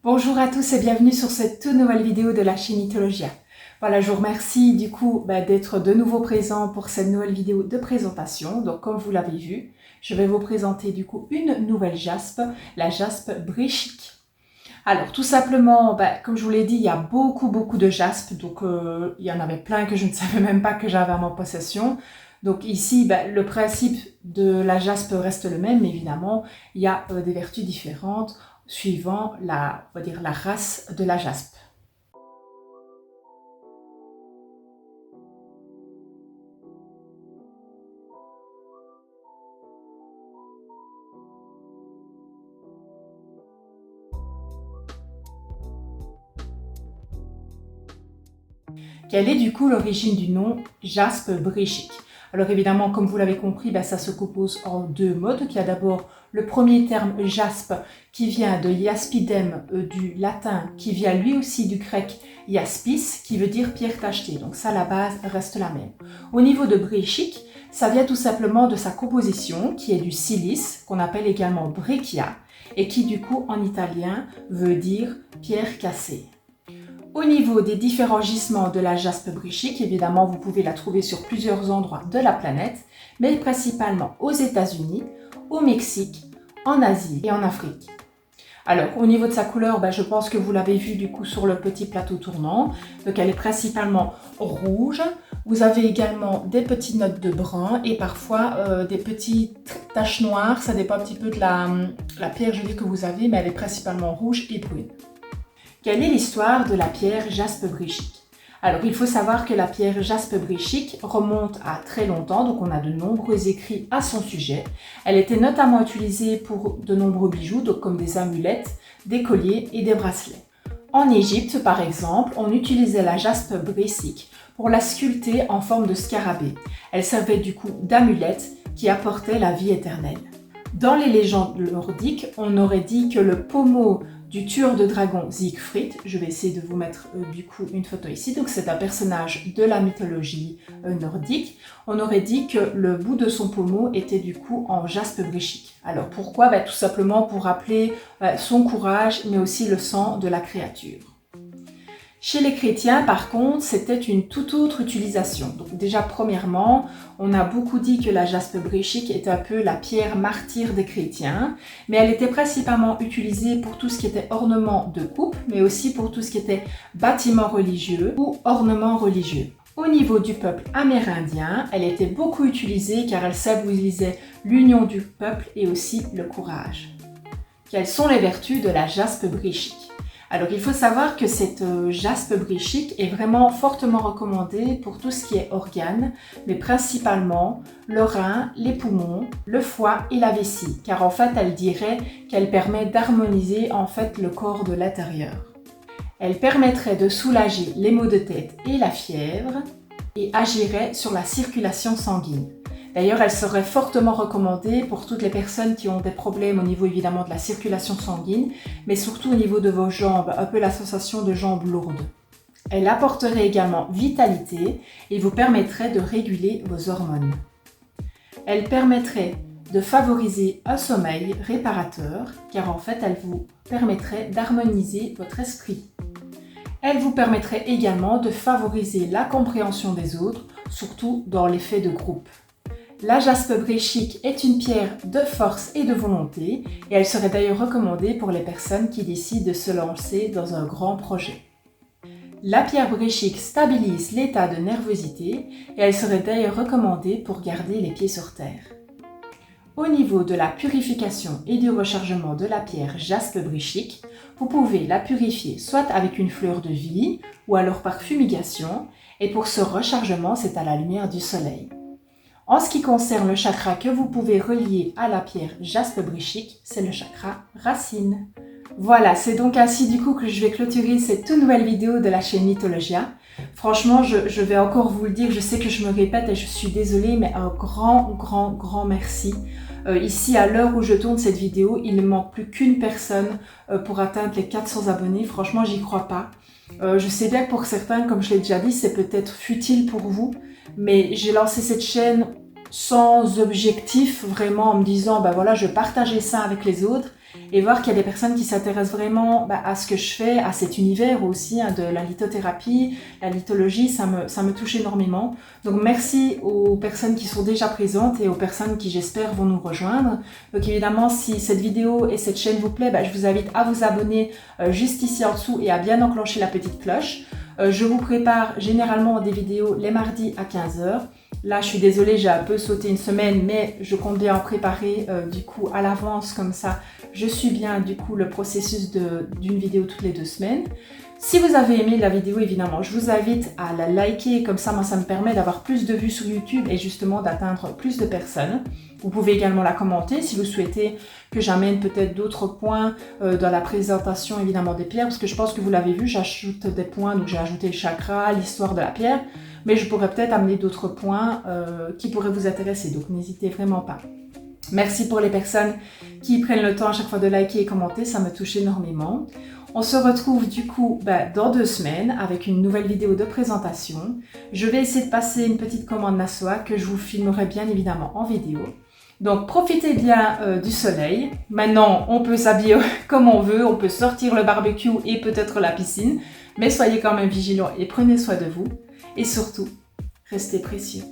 Bonjour à tous et bienvenue sur cette toute nouvelle vidéo de la chaîne Mythologia. Voilà, je vous remercie du coup d'être de nouveau présent pour cette nouvelle vidéo de présentation. Donc comme vous l'avez vu, je vais vous présenter du coup une nouvelle jaspe, la jaspe bréchique. Alors tout simplement, comme je vous l'ai dit, il y a beaucoup de jaspes, donc il y en avait plein que je ne savais même pas que j'avais en ma possession. Donc ici, le principe de la jaspe reste le même, mais évidemment, il y a des vertus différentes suivant on va dire, la race de la jaspe. Quelle est du coup l'origine du nom jaspe bréchique? Alors évidemment, comme vous l'avez compris, ça se compose en deux modes. Il y a d'abord le premier terme jaspe qui vient de jaspidem du latin, qui vient lui aussi du grec jaspis, qui veut dire pierre tachetée. Donc ça, la base reste la même. Au niveau de bréchique, ça vient tout simplement de sa composition, qui est du silice, qu'on appelle également breccia, et qui du coup en italien veut dire pierre cassée. Au niveau des différents gisements de la jaspe bréchique, évidemment, vous pouvez la trouver sur plusieurs endroits de la planète, mais principalement aux États-Unis, au Mexique, en Asie et en Afrique. Alors, au niveau de sa couleur, je pense que vous l'avez vu du coup sur le petit plateau tournant. Donc, elle est principalement rouge. Vous avez également des petites notes de brun et parfois des petites taches noires. Ça dépend un petit peu de la pierre que vous avez, mais elle est principalement rouge et brune. Quelle est l'histoire de la pierre jaspe bréchique? Alors, il faut savoir que la pierre jaspe bréchique remonte à très longtemps, donc on a de nombreux écrits à son sujet. Elle était notamment utilisée pour de nombreux bijoux, donc comme des amulettes, des colliers et des bracelets. En Égypte, par exemple, on utilisait la jaspe bréchique pour la sculpter en forme de scarabée. Elle servait du coup d'amulette qui apportait la vie éternelle. Dans les légendes nordiques, on aurait dit que le pommeau du tueur de dragon Siegfried, je vais essayer de vous mettre du coup une photo ici, donc c'est un personnage de la mythologie nordique, on aurait dit que le bout de son pommeau était du coup en jaspe bréchique. Alors pourquoi? Tout simplement pour rappeler son courage, mais aussi le sang de la créature. Chez les chrétiens, par contre, c'était une toute autre utilisation. Donc déjà, premièrement, on a beaucoup dit que la jaspe bréchique est un peu la pierre martyre des chrétiens, mais elle était principalement utilisée pour tout ce qui était ornement de coupe, mais aussi pour tout ce qui était bâtiment religieux ou ornement religieux. Au niveau du peuple amérindien, elle était beaucoup utilisée car elle symbolisait l'union du peuple et aussi le courage. Quelles sont les vertus de la jaspe bréchique? Alors, il faut savoir que cette jaspe bréchique est vraiment fortement recommandée pour tout ce qui est organes, mais principalement le rein, les poumons, le foie et la vessie, car en fait, elle dirait qu'elle permet d'harmoniser en fait le corps de l'intérieur. Elle permettrait de soulager les maux de tête et la fièvre et agirait sur la circulation sanguine. D'ailleurs, elle serait fortement recommandée pour toutes les personnes qui ont des problèmes au niveau évidemment de la circulation sanguine, mais surtout au niveau de vos jambes, un peu la sensation de jambes lourdes. Elle apporterait également vitalité et vous permettrait de réguler vos hormones. Elle permettrait de favoriser un sommeil réparateur, car en fait, elle vous permettrait d'harmoniser votre esprit. Elle vous permettrait également de favoriser la compréhension des autres, surtout dans l'effet de groupe. La jaspe bréchique est une pierre de force et de volonté et elle serait d'ailleurs recommandée pour les personnes qui décident de se lancer dans un grand projet. La pierre bréchique stabilise l'état de nervosité et elle serait d'ailleurs recommandée pour garder les pieds sur terre. Au niveau de la purification et du rechargement de la pierre jaspe bréchique, vous pouvez la purifier soit avec une fleur de vie ou alors par fumigation et pour ce rechargement, c'est à la lumière du soleil. En ce qui concerne le chakra que vous pouvez relier à la pierre jaspe bréchique, c'est le chakra racine. Voilà, c'est donc ainsi du coup que je vais clôturer cette toute nouvelle vidéo de la chaîne Mythologia. Franchement, je vais encore vous le dire, je sais que je me répète et je suis désolée, mais un grand merci. Ici, à l'heure où je tourne cette vidéo, il ne manque plus qu'une personne pour atteindre les 400 abonnés. Franchement, j'y crois pas. Je sais bien que pour certains, comme je l'ai déjà dit, c'est peut-être futile pour vous, mais j'ai lancé cette chaîne sans objectif, vraiment en me disant, voilà, je partageais ça avec les autres. et voir qu'il y a des personnes qui s'intéressent vraiment à ce que je fais, à cet univers aussi, hein, de la lithothérapie, la lithologie, ça me touche énormément. Donc merci aux personnes qui sont déjà présentes et aux personnes qui j'espère vont nous rejoindre. Donc évidemment, si cette vidéo et cette chaîne vous plaît, je vous invite à vous abonner juste ici en dessous et à bien enclencher la petite cloche. Je vous prépare généralement des vidéos les mardis à 15 h. Là, je suis désolée, j'ai un peu sauté une semaine, mais je compte bien en préparer du coup à l'avance, comme ça je suis bien du coup le processus d'une vidéo toutes les 2 semaines. Si vous avez aimé la vidéo, évidemment, je vous invite à la liker, comme ça, moi, ça me permet d'avoir plus de vues sur YouTube et justement d'atteindre plus de personnes. Vous pouvez également la commenter si vous souhaitez que j'amène peut-être d'autres points dans la présentation, évidemment, des pierres, parce que je pense que vous l'avez vu, j'ajoute des points, donc j'ai ajouté le chakra, l'histoire de la pierre, mais je pourrais peut-être amener d'autres points qui pourraient vous intéresser, donc n'hésitez vraiment pas. Merci pour les personnes qui prennent le temps à chaque fois de liker et commenter, ça me touche énormément. On se retrouve du coup dans 2 semaines avec une nouvelle vidéo de présentation. Je vais essayer de passer une petite commande Nasoa que je vous filmerai bien évidemment en vidéo. Donc profitez bien du soleil. Maintenant, on peut s'habiller comme on veut, on peut sortir le barbecue et peut-être la piscine, mais soyez quand même vigilants et prenez soin de vous. Et surtout, restez précieux.